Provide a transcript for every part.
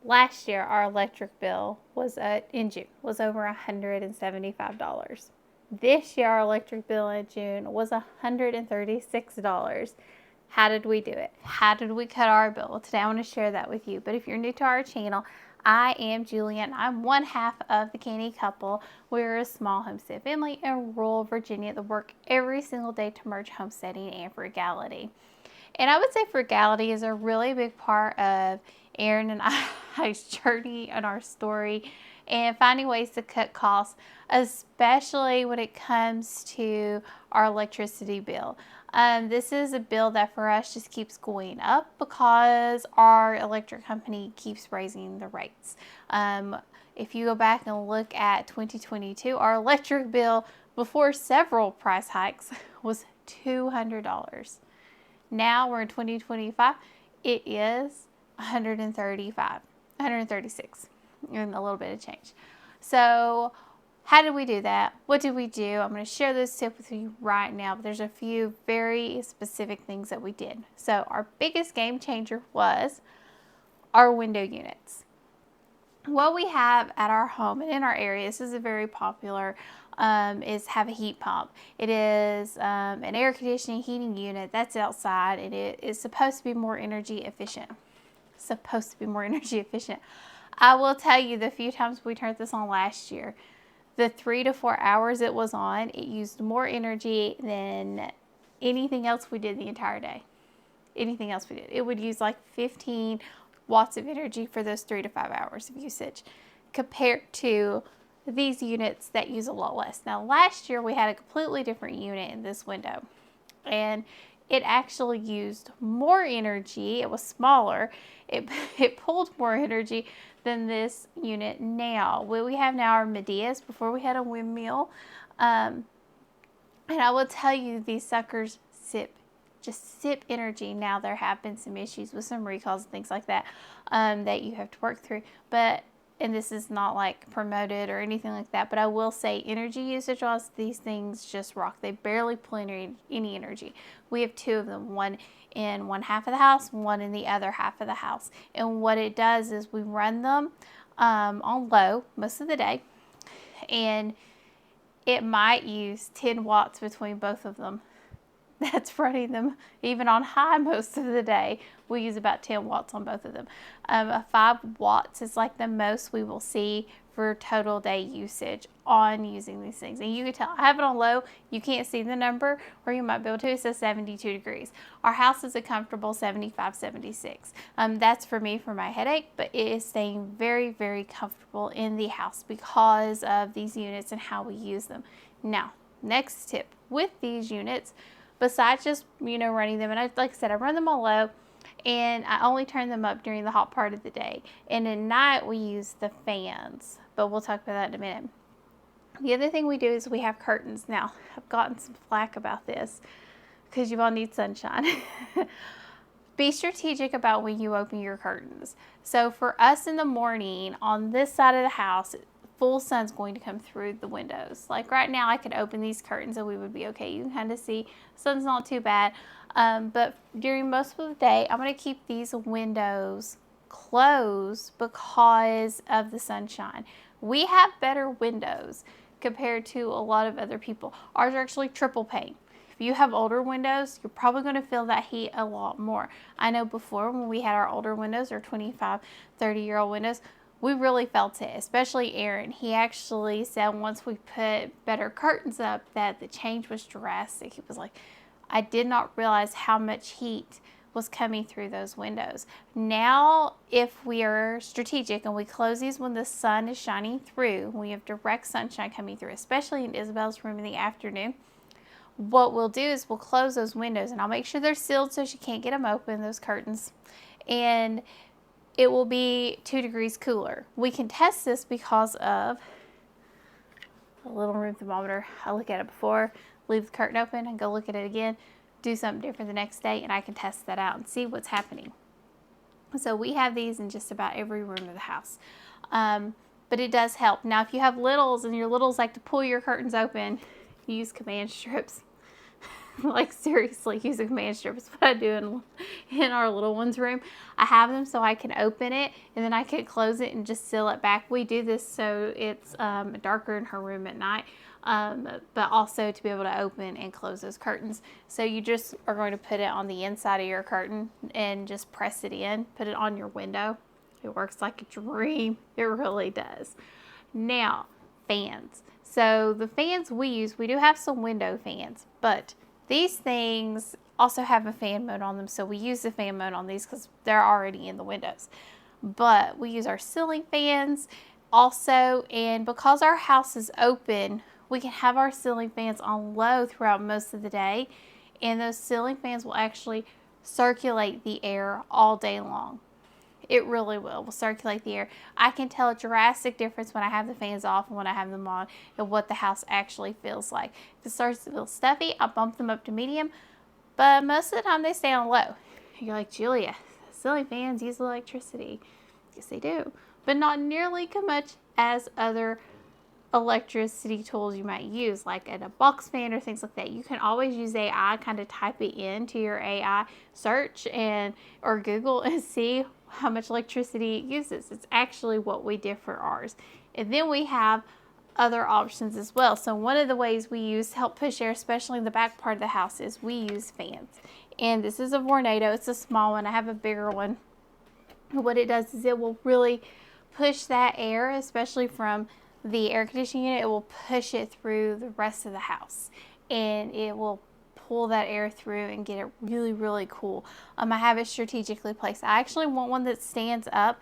Last year, our electric bill was in June was over $175. This year, our electric bill in June was $136. How did we do it? How did we cut our bill? Well, today I want to share that with you. But if you're new to our channel, I am Julian. I'm one half of the Canny Couple. We're a small homestead family in rural Virginia that work every single day to merge homesteading and frugality. And I would say frugality is a really big part of Aaron and I's journey and our story, and finding ways to cut costs, especially when it comes to our electricity bill. This is a bill that for us just keeps going up because our electric company keeps raising the rates. If you go back and look at 2022, our electric bill before several price hikes was $200. Now we're in 2025, it is 136, and a little bit of change. So how did we do that? What did we do? I'm going to share this tip with you right now, but there's a few very specific things that we did. So our biggest game changer was our window units. What we have at our home and in our area, this is a very popular, is have a heat pump. It is an air conditioning heating unit that's outside, and it is supposed to be more energy efficient. I will tell you, the few times we turned this on last year, the 3 to 4 hours it was on, it used more energy than anything else we did the entire day. Anything else we did. It would use like 15 watts of energy for those 3 to 5 hours of usage, compared to these units that use a lot less. Now, last year we had a completely different unit in this window, and it actually used more energy. It was smaller. It pulled more energy than this unit now. What we have now are Medeas. Before we had a windmill. And I will tell you, these suckers sip energy. Now, there have been some issues with some recalls and things like that that you have to work through. And this is not like promoted or anything like that, but I will say energy usage wise, these things just rock. They barely pull any energy. We have two of them, one in one half of the house, one in the other half of the house. And what it does is we run them on low most of the day, and it might use 10 watts between both of them. That's running them even on high most of the day. We use about 10 watts on both of them. 5 watts is like the most we will see for total day usage on using these things. And you can tell, I have it on low. You can't see the number, or you might be able to. It says 72 degrees. Our house is a comfortable 75, 76. That's for me for my headache, but it is staying very, very comfortable in the house because of these units and how we use them. Now, next tip with these units, besides just, running them, and like I said, I run them on low, and I only turn them up during the hot part of the day. And at night, we use the fans, but we'll talk about that in a minute. The other thing we do is we have curtains. Now, I've gotten some flack about this because you all need sunshine. Be strategic about when you open your curtains. So for us in the morning, on this side of the house, full sun's going to come through the windows. Like right now, I could open these curtains and we would be okay. You can kind of see sun's not too bad. But during most of the day, I'm going to keep these windows closed because of the sunshine. We have better windows compared to a lot of other people. Ours are actually triple pane. If you have older windows, you're probably going to feel that heat a lot more. I know before, when we had our older windows, or 25, 30-year-old windows, we really felt it, especially Aaron. He actually said once we put better curtains up that the change was drastic. He was like, I did not realize how much heat was coming through those windows. Now, if we are strategic and we close these when the sun is shining through, when we have direct sunshine coming through, especially in Isabel's room in the afternoon, what we'll do is we'll close those windows, and I'll make sure they're sealed so she can't get them open, those curtains, and it will be 2 degrees cooler. We can test this because of a little room thermometer. I look at it before, leave the curtain open, and go look at it again, do something different the next day, and I can test that out and see what's happening. So we have these in just about every room of the house. But it does help. Now, if you have littles and your littles like to pull your curtains open, use command strips. Like seriously, use a command strip. It's what I do in our little one's room. I have them so I can open it and then I can close it and just seal it back. We do this so it's darker in her room at night, but also to be able to open and close those curtains. So you just are going to put it on the inside of your curtain and just press it in, put it on your window. It works like a dream. It really does. Now, fans. So the fans we use, we do have some window fans, but these things also have a fan mode on them. So we use the fan mode on these because they're already in the windows. But we use our ceiling fans also, and because our house is open, we can have our ceiling fans on low throughout most of the day, and those ceiling fans will actually circulate the air all day long. It really will circulate the air. I can tell a drastic difference when I have the fans off and when I have them on and what the house actually feels like. If it starts to feel stuffy, I'll bump them up to medium, but most of the time they stay on low. You're like, Julia, ceiling fans use electricity. Yes, they do, but not nearly as much as other electricity tools you might use, like a box fan or things like that. You can always use AI, kind of type it into your AI search or Google and see how much electricity it uses. It's actually what we did for ours. And then we have other options as well. So one of the ways we use to help push air, especially in the back part of the house, is we use fans. And this is a Vornado. It's a small one. I have a bigger one. What it does is it will really push that air, especially from the air conditioning unit. It will push it through the rest of the house, and it will pull that air through and get it really, really cool. I have it strategically placed. I actually want one that stands up.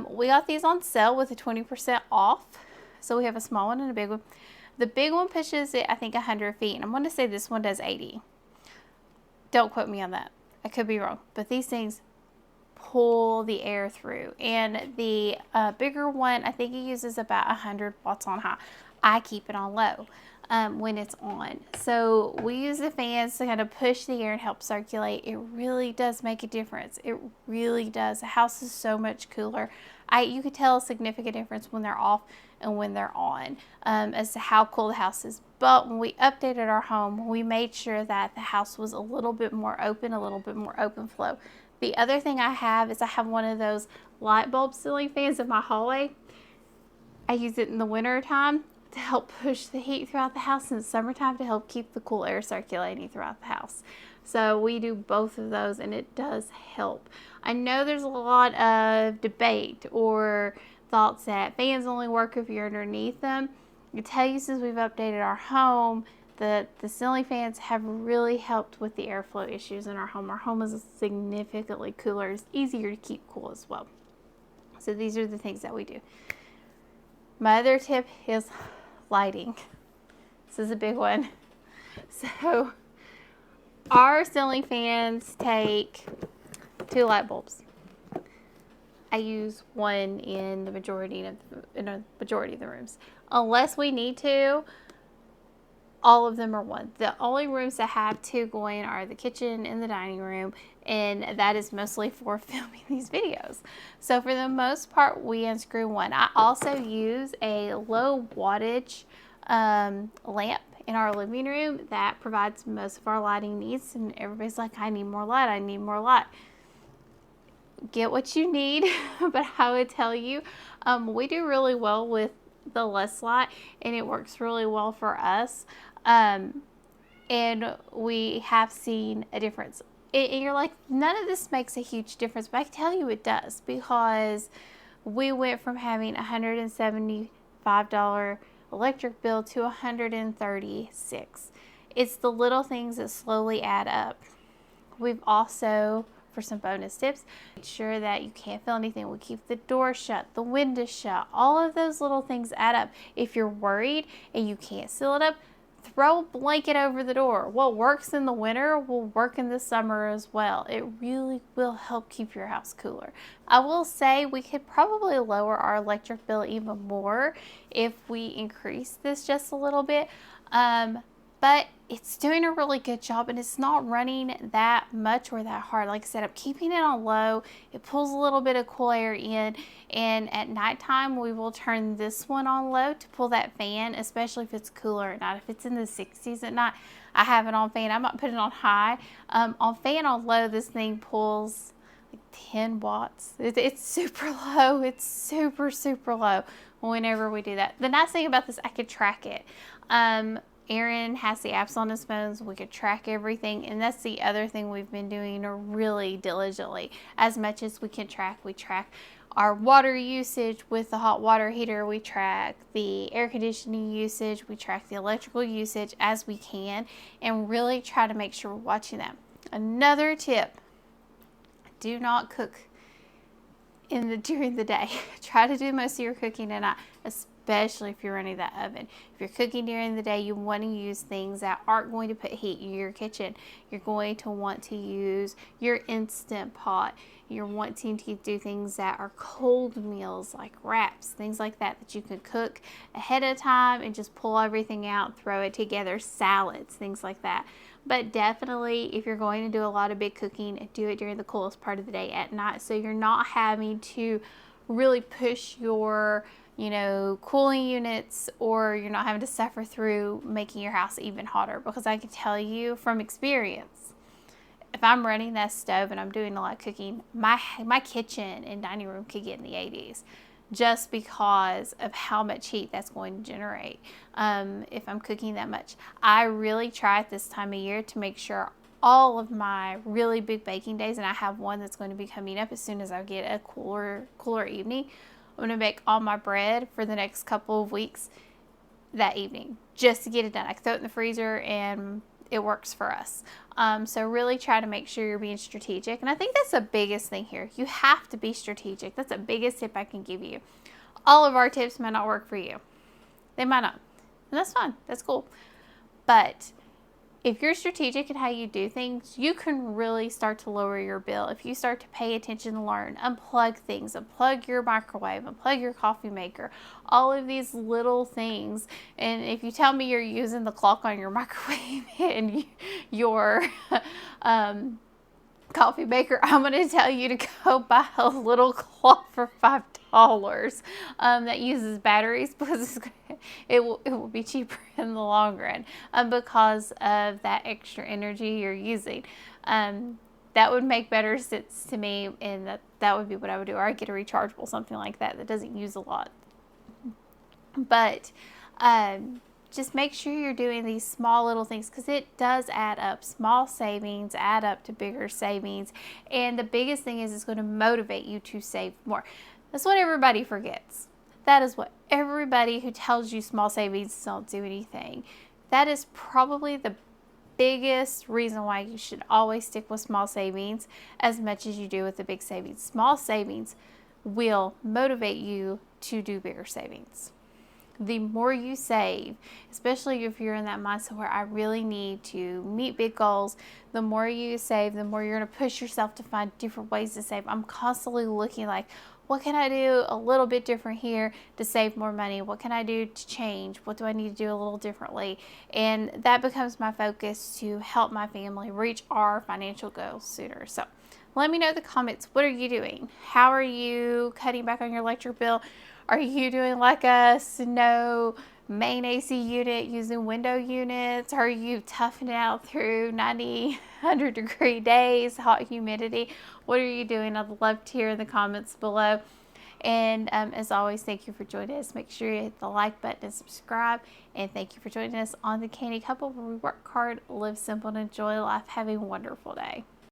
We got these on sale with a 20% off. So we have a small one and a big one. The big one pushes it, I think, 100 feet, and I'm going to say this one does 80. Don't quote me on that. I could be wrong, but these things pull the air through. And the bigger one, I think it uses about 100 watts on high. I keep it on low when it's on. So we use the fans to kind of push the air and help circulate. It really does make a difference. It really does. The house is so much cooler. You could tell a significant difference when they're off and when they're on as to how cool the house is. But when we updated our home, we made sure that the house was a little bit more open flow. The other thing I have is I have one of those light bulb ceiling fans in my hallway. I use it in the winter time to help push the heat throughout the house, in the summertime to help keep the cool air circulating throughout the house. So we do both of those, and it does help. I know there's a lot of debate or thoughts that fans only work if you're underneath them. I can tell you, since we've updated our home, the ceiling fans have really helped with the airflow issues in our home. Our home is significantly cooler. It's easier to keep cool as well. So these are the things that we do. My other tip is lighting. This is a big one. So our ceiling fans take 2 light bulbs. I use one in a majority of the rooms. Unless we need to, all of them are one. The only rooms that have 2 going are the kitchen and the dining room, and that is mostly for filming these videos. So for the most part, we unscrew one. I also use a low wattage lamp in our living room that provides most of our lighting needs, and everybody's like, I need more light, I need more light. Get what you need, but I would tell you, we do really well with the less light, and it works really well for us. And we have seen a difference. And you're like, none of this makes a huge difference, but I can tell you it does, because we went from having a $175 electric bill to $136. It's the little things that slowly add up. We've also, for some bonus tips, make sure that you can't feel anything. We keep the door shut, the windows shut. All of those little things add up. If you're worried and you can't seal it up, throw a blanket over the door. What works in the winter will work in the summer as well. It really will help keep your house cooler. I will say we could probably lower our electric bill even more if we increase this just a little bit. but it's doing a really good job, and it's not running that much or that hard. Like I said, I'm keeping it on low. It pulls a little bit of cool air in, and at nighttime we will turn this one on low to pull that fan, especially if it's cooler at night. If it's in the 60s at night, I have it on fan. I might put it on high. On fan on low, this thing pulls like 10 watts. It's super low. It's super, super low whenever we do that. The nice thing about this, I could track it. Aaron has the apps on his phones. We could track everything, and that's the other thing we've been doing really diligently. As much as we can track, we track our water usage with the hot water heater. We track the air conditioning usage. We track the electrical usage as we can, and really try to make sure we're watching that. Another tip: do not cook during the day. Try to do most of your cooking at night, especially if you're running that oven. If you're cooking during the day, you want to use things that aren't going to put heat in your kitchen. You're going to want to use your Instant Pot. You're wanting to do things that are cold meals, like wraps, things like that you can cook ahead of time and just pull everything out, throw it together, salads, things like that. But definitely, if you're going to do a lot of big cooking, do it during the coolest part of the day at night, so you're not having to really push your cooling units, or you're not having to suffer through making your house even hotter. Because I can tell you from experience, if I'm running that stove and I'm doing a lot of cooking, my kitchen and dining room could get in the 80s, just because of how much heat that's going to generate if I'm cooking that much. I really try at this time of year to make sure all of my really big baking days, and I have one that's going to be coming up as soon as I get a cooler evening, I'm going to bake all my bread for the next couple of weeks that evening, just to get it done. I can throw it in the freezer and it works for us. So really try to make sure you're being strategic. And I think that's the biggest thing here. You have to be strategic. That's the biggest tip I can give you. All of our tips might not work for you. They might not. And that's fine. That's cool. But if you're strategic in how you do things, you can really start to lower your bill. If you start to pay attention and learn, unplug things, unplug your microwave, unplug your coffee maker, all of these little things. And if you tell me you're using the clock on your microwave and your coffee maker, I'm going to tell you to go buy a little clock for $5 that uses batteries, because it will be cheaper in the long run because of that extra energy you're using. That would make better sense to me, and that would be what I would do. Or I'd get a rechargeable, something like that doesn't use a lot. But just make sure you're doing these small little things, because it does add up. Small savings add up to bigger savings. And the biggest thing is it's going to motivate you to save more. That's what everybody forgets. That is what everybody who tells you small savings don't do anything. That is probably the biggest reason why you should always stick with small savings as much as you do with the big savings. Small savings will motivate you to do bigger savings. The more you save, especially if you're in that mindset where I really need to meet big goals, the more you save, the more you're going to push yourself to find different ways to save. I'm constantly looking like, what can I do a little bit different here to save more money? What can I do to change? What do I need to do a little differently? And that becomes my focus to help my family reach our financial goals sooner. So let me know in the comments, what are you doing? How are you cutting back on your electric bill? Are you doing like us, no main AC unit, using window units? Are you toughing it out through 90, 100 degree days, hot humidity? What are you doing? I'd love to hear in the comments below. And as always, thank you for joining us. Make sure you hit the like button and subscribe. And thank you for joining us on the Canny Couple, where we work hard, live simple, and enjoy life. Have a wonderful day.